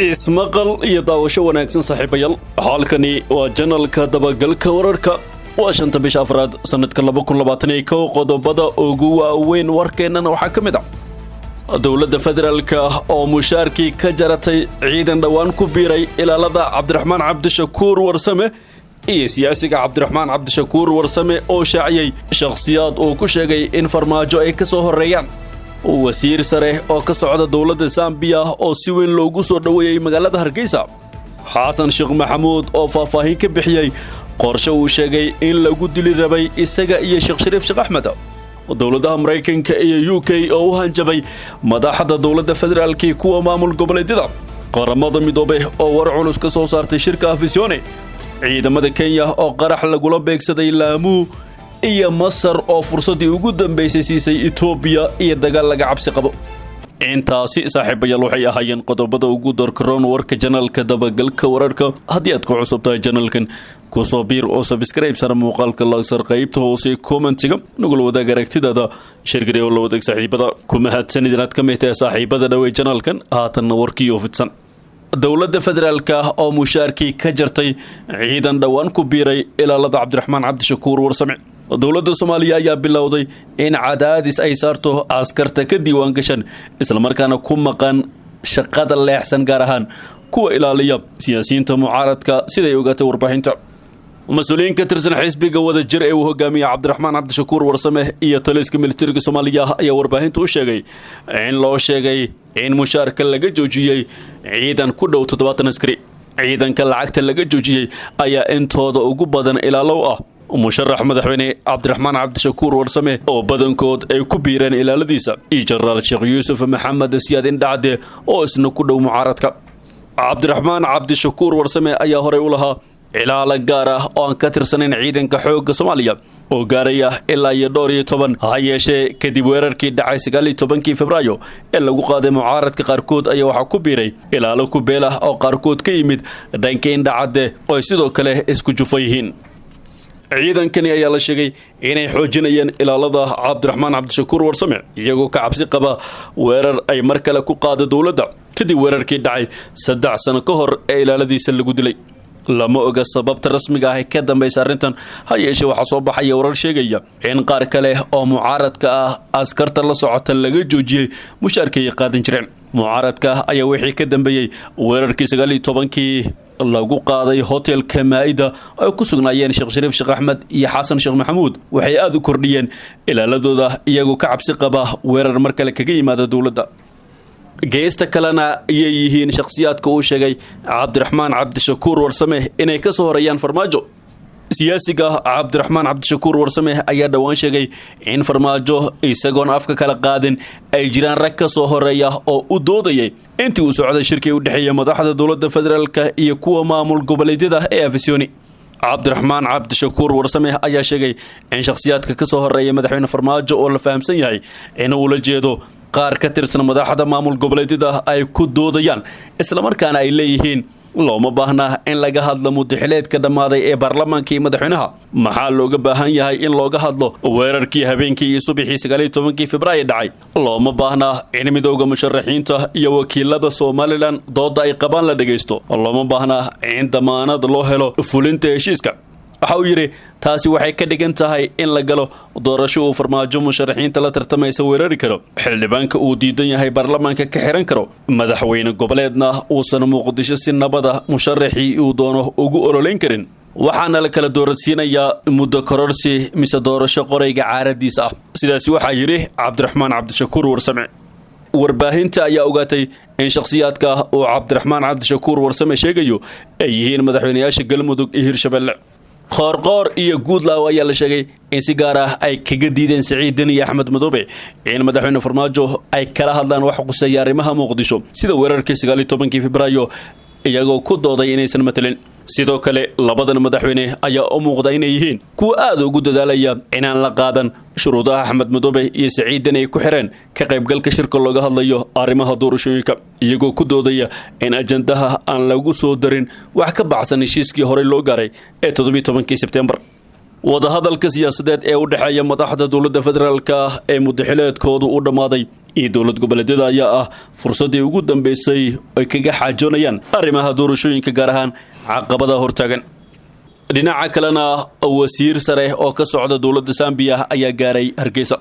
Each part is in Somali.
ismaqal iyo daawasho wanaagsan saaxiibayaal halkani waa janalka dabagalka wararka waa 5 bisha afraad sanadka 2021 qodobada ugu waaweyn warkeenana waxaa ka mid ah dowladda federaalka oo mushaarkii ka jaratay ciidan dhawaan ku biiray ilaalada Cabdiraxmaan Cabdishakuur Warsame iyo siyaasiga Cabdiraxmaan Cabdishakuur Warsame oo shaaciyay shakhsiyaad uu ku sheegay in farmaajo ay ka soo horeeyaan wasiir sare oo ka socda dowladda Zambia oo si weyn loogu soo dhaweeyay magaalada Hargeysa Xasan Sheekh Maxamuud oo faahfaahin ka bixiyay qorshe uu sheegay in lagu dili rabay isaga iyo Sheekh Shariif Sheekh Axmed dowladaha Mareykanka iyo UK oo u hanjabay madaxda dowladda federaalka kuwa maamul goboleedyada qaramada midoobay oo war culus ka soo saartay shirka Afisione ciidamada Kenya oo qarax lagula beegsaday Lamu iyo Masar oo fursadii ugu dambeysay siisay Ethiopia iyo dagaal laga cabsi qabo intaasi saaxiibayaal waxay ahaayeen qodobada ugu doorkaroon warka janalka dabagalka wararka haddii aad ku cusubtahay janalkan ku soo biir oo subscribe sar muuqaalka laagsar qaybta hoose commentiga nagula wadaag aragtidaada shirkada oo la wadaag saaxiibada kuma hadsan inaad ka mid tahay saaxiibada dhawey janalkan haatan warkii oo fidsan dowladda federaalka oo mushaarkii ka jartay ciidan dhawaan ku biiray ilaalada Cabdiraxmaan Cabdishakuur Warsame dowladda Soomaaliya ayaa bilowday in cadaadis ay saarto askarta ka diiwaan gashan isla markaana ku maqan shaqada leexsan gaar ahaan kuwa ilaaliya siyaasiyiinta mucaaradka sida ay ogaatay warbaahinta mas'uuliyiin ka tirsan xisbiga wadajir ee uu hogaamiyo Cabdiraxmaan Cabdishakuur Warsame iyo taliska militariga Soomaaliya ayaa warbaahinta u sheegay in loo sheegay in mushaarka laga joojiyay ciidan ku dhow 70 askari ciidanka lacagta laga joojiyay ayaa intooda ugu badan ilaalow ah musharax madaxweyne Cabdiraxmaan Cabdishakuur Warsame oo badankood ay ku biireen ilaaladiisa iyo Generaal Sheekh Yuusuf Maxamed Siyaad Indhacde oo isna ku dhow mucaaradka Cabdiraxmaan Cabdishakuur Warsame ayaa horey u lahaa ilaalo gaar ah oo aan ka tirsanayn ciidanka xoogga Soomaaliya oo gaaraya ilaa 12 ha yeeshee kadib weerarkii dhacay 19 Febraayo ee lagu qaaday mucaaradka qaarkood ayaa waxa ku biiray ilaalo ku beelah oo qaarkood ka yimid dhanka Indhacde oo sidoo kale isku jufayeen ciidankani ayaa la sheegay inay xoojinayeen ilaalada Cabdiraxmaan Cabdishakuur Warsame iyagoo ka cabsi qaba weerar ay mar kale ku qaado dowladda kadib weerarkii dhacay 3 sano ka hor ee ilaaladiisa lagu dilay lama oga sababta rasmiga ah ee ka dambaysa arrintan ha yeeshee waxa soo baxaya warar sheegaya in qaar kale oo mucaaradka ah askarta la socota laga joojiyay mushaarkii ay qaadan jireen mucaaradka ayaa wixii ka dambeeyay weerarkii 19 lagu qaaday hotelka Maida ay ku sugnaayeen Sheekh Shariif Sheekh Axmed iyo Xasan Sheekh Maxamuud waxay aad u kordhiyeen ilaaladooda iyagoo ka cabsi qaba weerar mar kale kaga yimaada dowladda geesta kalena ayay yihiin shakhsiyaadka uu sheegay Cabdiraxmaan Cabdishakuur Warsame inay ka soo horeeyaan farmaajo siyaasiga Cabdiraxmaan Cabdishakuur Warsame ayaa dhawaan sheegay in farmaajo isagoon afka kala qaadin ay jiraan rag ka soo horeeya oo u doodayay intii uu socday shirkii u dhaxeeyay madaxda dowladda federaalka iyo kuwa maamul goboleedyada ee Afisione Cabdiraxmaan Cabdishakuur Warsame ayaa sheegay in shakhsiyaadka ka soo horeeya madaxweyne farmaajo oo la fahamsan yahay in uu la jeedo qaar ka tirsan madaxda maamul goboleedyada ay ku doodayaan isla markaana ay leeyihiin looma baahna in laga hadlo mudaxileedka dhamaaday ee baarlamaanka iyo madaxweynaha maxaa looga baahan yahay in looga hadlo weerarkii habeenkii iyo subaxii 19 Febraayo dhacay looma baahna in midowga musharaxiinta iyo wakiilada Somaliland dooda ay qabaan la dhageysto looma baahna in damaanad loo helo fulinta heshiiska waxa uu yiri taasi waxay ka dhigan tahay in la galo doorasho uu farmaajo musharaxiinta la tartamaysa weerari karo xildhibaanka uu diidan yahay baarlamaanka ka xiran karo madaxweyne goboleedna uusan Muqdisho si nabada musharaxii uu doono ugu ololeyn karin waxaana la kala doorasiinayaa muddo kororsi mise doorasho qorayga caaradiisa ah sidaas waxa yiri Cabdiraxmaan Cabdishakuur Warsame warbaahinta ayaa ogaatay in shakhsiyaadka uu Cabdiraxmaan Cabdishakuur Warsame sheegayo ay yihiin madaxweynayaasha Galmudug iyo Hirshabelle qoorqoor iyo Guudlaaw ayaa la sheegay in si gaar ah ay kaga diideen Saciid iyo Axmed Madoobe in madaxweyne farmaajo ay kala hadlaan wax quseeya arrimaha Muqdisho sida weerarkii 19 Febraayo iyagoo ku dooday inaysan mataleen sidoo kale labadan madaxweyne ayaa u muuqda inay yihiin kuwa aad ugu dadaalaya inaan la qaadan shuruudaha Axmed Madoobe iyo Saciid ay ku xireen ka qaybgalka shirka looga hadlayo arrimaha doorashooyinka iyagoo ku doodaya in ajandaha aan lagu soo darin wax ka baxsan heshiiskii hore loo gaaray ee 17 Sebtembar wada hadalka siyaasadeed ee u dhaxeeya madaxda dowladda federaalka ee mudaxileedkoodu u dhamaaday iyo dowlad goboleedyada ayaa ah fursadii ugu dambeysay ay kaga xaajoonayaan arrimaha doorashooyinka gaar ahaan caqabada hortaagan. dhinaca kalena wasiir sare oo ka socda dowladda Zambia ayaa gaaray Hargeysa.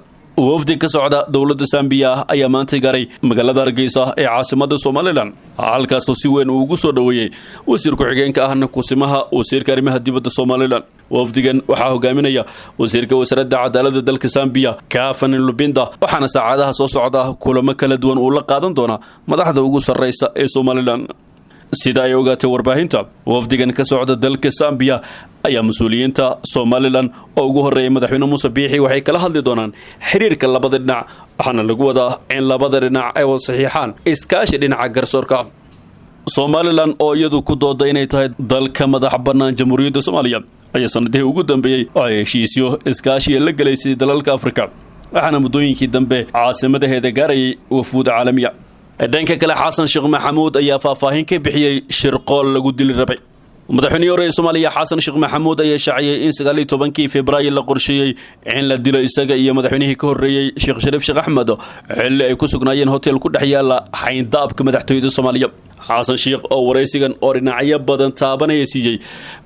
wafdi ka socda dowladda Zambia ayaa maanta gaaray magaalada Hargeysa ee caasimadda Somaliland, halkaas oo si weyn ugu soo dhaweeyay wasiir ku-xigeenka ahna kusimaha wasiirka arrimaha dibadda Somaliland. wafdigan waxaa hogaaminaya wasiirka wasaaradda cadaaladda dalka Zambia Kafan Lubinda, waxaana saacadaha soo socda kulamo kala duwan uu la qaadan doona madaxda ugu sarreysa ee Somaliland. sida ay ogaatay warbaahinta, wafdigan ka socda dalka Zambia ayaa mas'uuliyiinta Somaliland oo ugu horeeyay madaxweyne Muuse Biixi waxay kala hadli doonaan xiriirka labada dhinac, waxaana lagu wadaa in labada dhinac ay wada saxiixaan iskaashi dhinaca garsoorka. Somaliland oo iyadu ku dooday inay tahay dalka madax bannaan Jamhuuriyadda Soomaaliya ayaa sanadihii ugu dambeeyay ay heshiisyo iskaashi la galaysay dalalka Afrika, waxaana muddooyinkii dambe caasimadaheeda gaarayay wafuud caalamiya. dhanka kale, xasan sheekh maxamuud ayaa faahfaahin ka bixiyay shirqool lagu dili rabay. madaxweynihii hore ee Soomaaliya xasan sheekh maxamuud ayaa shaaciyay in 19 Febraayo la qorsheeyay in la dilo isaga iyo madaxweynihii ka horeeyay Sheekh Shariif Sheekh Axmed xilli ay ku sugnaayeen hotel ku dhex yaala xayndaabka madaxtooyada Soomaaliya. xasan sheekh oo wareysigan oo dhinacyo badan taabanaya siiyay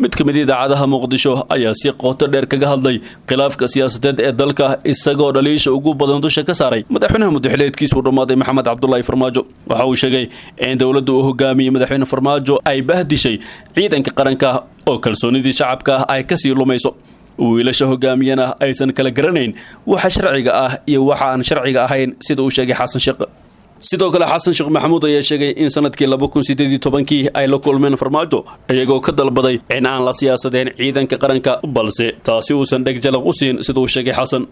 mid ka mid ah idaacadaha Muqdisho ayaa si qoto dheer kaga hadlay khilaafka siyaasadeed ee dalka, isagoo dhaliisha ugu badan dusha ka saaray madaxweynaha muddaxileedkiisu dhamaaday Maxamed Cabdullaahi Farmaajo. waxa uu sheegay in dowladdu uu hogaamiyay madaxweyne Farmaajo ay bahdishay ciidanka qaranka oo kalsoonidii shacabka ay ka sii lumayso. wiilasha hogaamiyana aysan kala garanayn waxa sharciga ah iyo waxa aan sharciga ahayn, sida uu sheegay xasan sheekh. sidoo kale, xasan sheekh maxamuud ayaa sheegay in sanadkii 2018 ay la kulmeen Farmaajo iyagoo ka dalbaday in aan la siyaasadeen ciidanka qaranka, balse taasi uusan dhegjalaq u siin, sida uu sheegay xasan.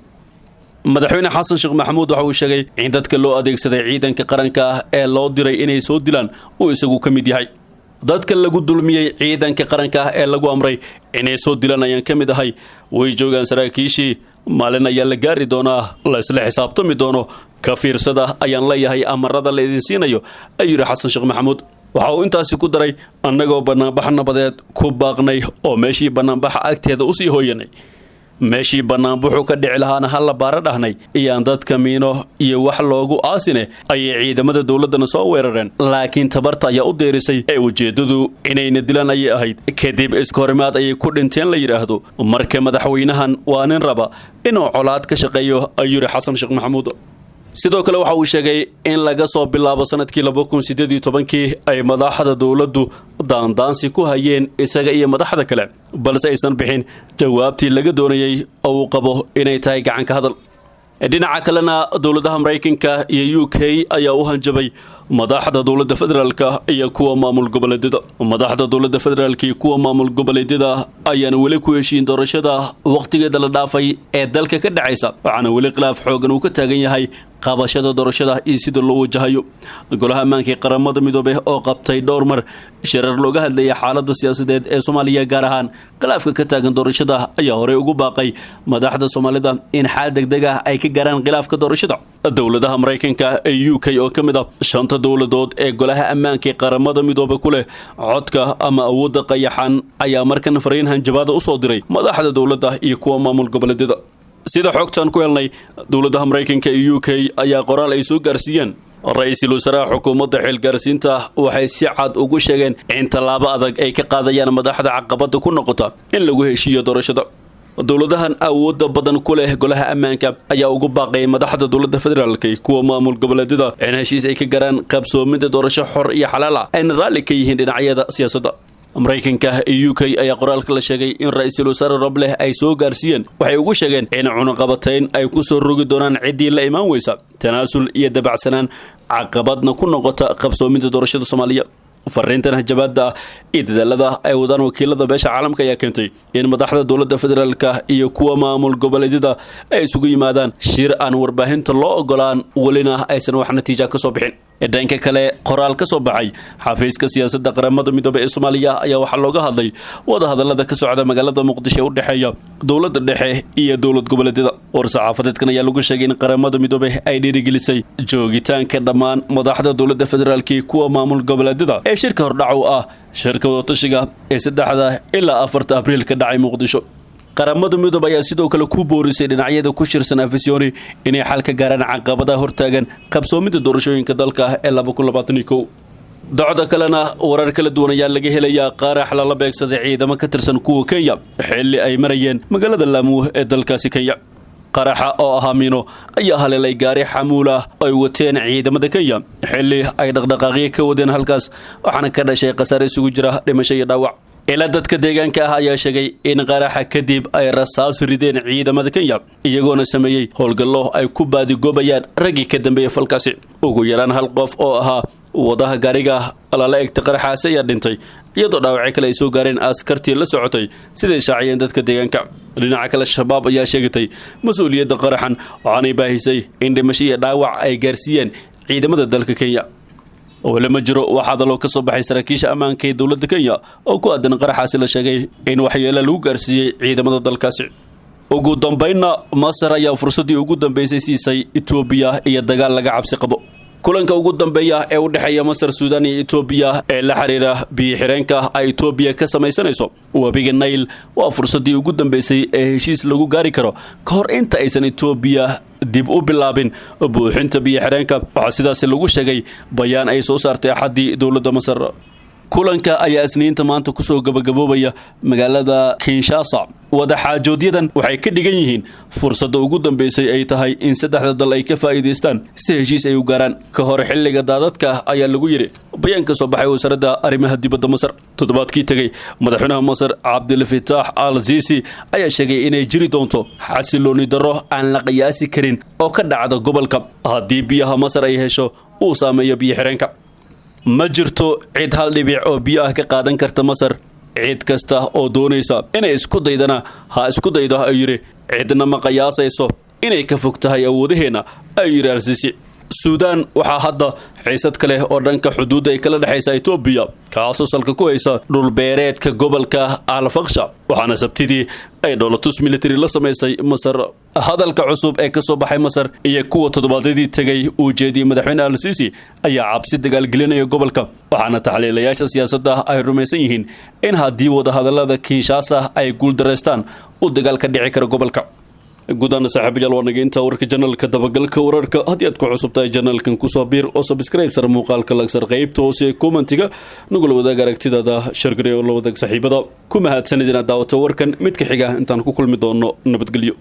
madaxweyne xasan sheekh maxamuud waxa uu sheegay in dadka loo adeegsaday ciidanka qaranka ee loo diray inay soo dilaan uu isagu ka mid yahay. dadka lagu dulmiyay ciidanka qaranka ee lagu amray inay soo dilaan ayaan ka mid ahay. way joogaan saraakiishii, maalin ayaa la gaari doonaa, la isla xisaabtami doono, ka fiirsada ayaan leeyahay amarada la idin siinayo, ayuu yidhi xasan sheekh maxamuud. waxa uu intaasi ku daray, annagoo bannaanbax nabadeed ku baaqnay oo meeshii bannaanbaxa agteeda usii hooyanay, meeshii bannaanbuxu ka dhici lahaana hal la baara dhahnay, iyaan dadka miino iyo wax loogu aasine ayay ciidamada dowladdana soo weerareen, laakiin tabarta ayaa u deerisay ee ujeeddadu inayna dilaan ayay ahayd. kadib iskahorimaad ayay ku dhinteen la yidhaahdo. marka madaxweynahan waa nin raba inuu colaad ka shaqeeyo, ayuu yidhi xasan sheekh maxamuud. sidoo kale waxa uu sheegay in laga soo bilaabo sanadkii 2018 ay madaxda dowladdu daandaansi ku hayeen isaga iyo madaxda kale, balse aysan bixin jawaabtii laga doonayay oo uu qabo inay tahay gacan ka hadal. dhinaca kalena, dowladaha Mareykanka iyo UK ayaa u hanjabay madaxda dowladda federaalka iyo kuwa maamul goboleedyada. madaxda dowladda federaalka iyo kuwa maamul goboleedyada ayaana weli ku heshiin doorashada waqtigeeda la dhaafay ee dalka ka dhacaysa, waxaana weli khilaaf xoogan uu ka taagan yahay qabashada doorashada iyo sida loo wajahayo. golaha ammaanka ee qaramada midoobay oo qabtay dhowr mar shirar looga hadlayay xaaladda siyaasadeed ee Soomaaliya, gaar ahaan khilaafka ka taagan doorashada, ayaa horey ugu baaqay madaxda Soomaalida in xal degdeg ah ay ka gaaraan khilaafka doorashada. dowladaha Mareykanka iyo UK oo ka mid ah shanta dowladood ee golaha ammaanka ee qaramada midoobay ku leh codka ama awoodda qayaxan ayaa markan fariin hanjabaada u soo diray madaxda dowladda iyo kuwa maamul goboleedyada. sida xogtan ku helnay, dowladaha Mareykanka iyo UK ayaa qoraal ay soo gaarsiiyeen ra'iisul wasaaraha xukuumadda xilgaarsiinta waxay si cad ugu sheegeen in tallaabo adag ay ka qaadayaan madaxda caqabada ku noqota in lagu heshiiyo doorashada. dowladahan awoodda badan ku leh golaha ammaanka ayaa ugu baaqay madaxda dowladda federaalka iyo kuwa maamul goboleedyada in heshiis ay ka gaaraan qabsoomida doorasho xor iyo xalaal ah, ayna raalli ka yihiin dhinacyada siyaasadda. Mareykanka iyo UK ayaa qoraalka la sheegay in ra'iisul wasaare Roble ay soo gaarsiiyeen waxay ugu sheegeen in cunaqabatayn ay ku soo rogi doonaan ciddii la imaan weysa tanaasul iyo dabacsanaan caqabadna ku noqota qabsoomida doorashada Soomaaliya. fariintan hajabaada iyo dadaalada ay wadaan wakiilada beesha caalamka ayaa keentay in madaxda dowladda federaalka iyo kuwa maamul goboleedyada ay isugu yimaadaan shir aan warbaahinta loo ogolaan, walina aysan wax natiijo ka soo bixin. dhanka kale, qoraal ka soo baxay xafiiska siyaasadda qaramada midoobay ee Soomaaliya ayaa waxaa looga hadlay wada hadallada ka socda magaalada Muqdisho u dhaxeeya dowladda dhexe iyo dowlad goboleedyada. war-saxaafadeedkan ayaa lagu sheegay in qaramada midoobay ay dhiirigelisay joogitaanka dhammaan madaxda dowladda federaalka iyo kuwa maamul goboleedyada ee shirka hordhac u ah shirka wadatashiga ee 3 ilaa 4 Abriil ka dhacay Muqdisho. qaramada midoob ayaa sidoo kale ku boorisay dhinacyada ku shirsan Afisyooni inay xal ka gaaraan caqabadaha hortaagan qabsoomida doorashooyinka dalka ee 2021. dacwada kalena warar kala duwan ayaa laga helayaa qarax lala beegsaday ciidamo ka tirsan kuwa Kenya xilli ay marayeen magaalada Lamu ee dalkaasi Kenya. qaraxa oo ahaa miino ayaa haleelay gaari xamuul ah ay wateen ciidamada Kenya xilli ay dhaqdhaqaaqyo ka wadeen halkaas, waxaana ka dhashay khasaare isugu jira dhimasho iyo dhaawac. ilaa dadka deegaanka ah ayaa sheegay in qaraxa kadib ay rasaas rideen ciidamada Kenya iyagoona sameeyay howlgallo ay ku baadigoobayaan raggii ka dambeeyay falkaasi. ugu yaraan hal qof oo ahaa wadaha gaariga lala egtay qaraxaasi ayaa dhintay, iyadoo dhaawacyo kale ay soo gaareen askartii la socotay siday shaaciyeen dadka deegaanka. dhinaca kale shabaab ayaa sheegatay mas-uuliyadda qaraxan, waxaanay baahisay in dhimasho iyo dhaawac ay gaarsiiyeen ciidamada dalka Kenya. weli ma jiro waxaa daloo ka soo baxay saraakiisha ammaanka ee dowladda Kenya oo ku aadan qaraxaasi la sheegay in waxyeelo lagu gaarsiiyey ciidamada dalkaasi. ugu dambeynna Masar ayaa fursadii ugu dambeysay siisay Itoobiya iyo dagaal laga cabsi qabo. kulanka ugu dambeeya ee u dhaxeeya Masar, Suudaan iyo Itoobiya ee la xiriira biyo-xireenka ay Itoobiya ka samaysanayso wabiga Nile waa fursadii ugu dambeysay ee heshiis lagu gaari karo ka hor inta aysan Itoobiya dib u bilaabin buuxinta biyo-xireenka. waxaa sidaas lagu sheegay bayaan ay soo saartay Axaddii dowladda Masar. kulanka ayaa isniinta maanta ku soo gabagaboobaya magaalada Kinshasa. wadaxaajoodyadan waxay ka dhigan yihiin fursadda ugu dambeysay ay tahay in saddexda dal ay ka faa'iideystaan si heshiis ay u gaaraan ka hor xilliga daadadka ayaa lagu yiri bayaan ka soo baxay wasaaradda arrimaha dibadda Masar. toddobaadkii tagay madaxweynaha Masar Abdel Fattah al-Sisi ayaa sheegay inay jiri doonto xasilooni darro aan la qiyaasi karin oo ka dhacda gobolka haddii biyaha Masar ay hesho uu saameeyo biyo-xireenka. ma jirto cid hal dhibic oo biyo ah ka qaadan karta Masar. cid kasta oo doonaysa inay isku daydana ha isku daydo ayuu yiri, cidna ma qiyaasayso inay ka fog tahay awoodaheena ayuu yiri al-Sisi. Suudaan waxaa hadda xiisad kale oo dhanka xuduudda ay kala dhaxaysa Itoobiya kaasoo salka ku haysa dhul beereedka gobolka Al-Faksha, waxaana sabtidii ay dowlatus military la sameysay Masar. hadalka cusub ee ka soo baxay Masar iyo kuwa toddobaadyadii tagay uu jeediyay madaxweyne al-Sisi ayaa cabsi dagaalgelinaya gobolka, waxaana taxliilayaasha siyaasadda ay rumaysan yihiin in haddii wadahadallada Kinshasa ay guuldareystaan uu dagaal ka dhici karo gobolka. gudaana saaxiibayaal waa naga intaa warka janalka dabagalka wararka. haddii aad ku cusubtahay janalkan kusoo biir oo subscribe sar muuqaalka lagsar qaybta hoose ee commentiga nagula wadaag aragtidaada shargare oo la wadaag saaxiibada. ku mahadsanid inaad daawato warkan mid ka xiga intaan ku kulmi doono. nabadgelyo.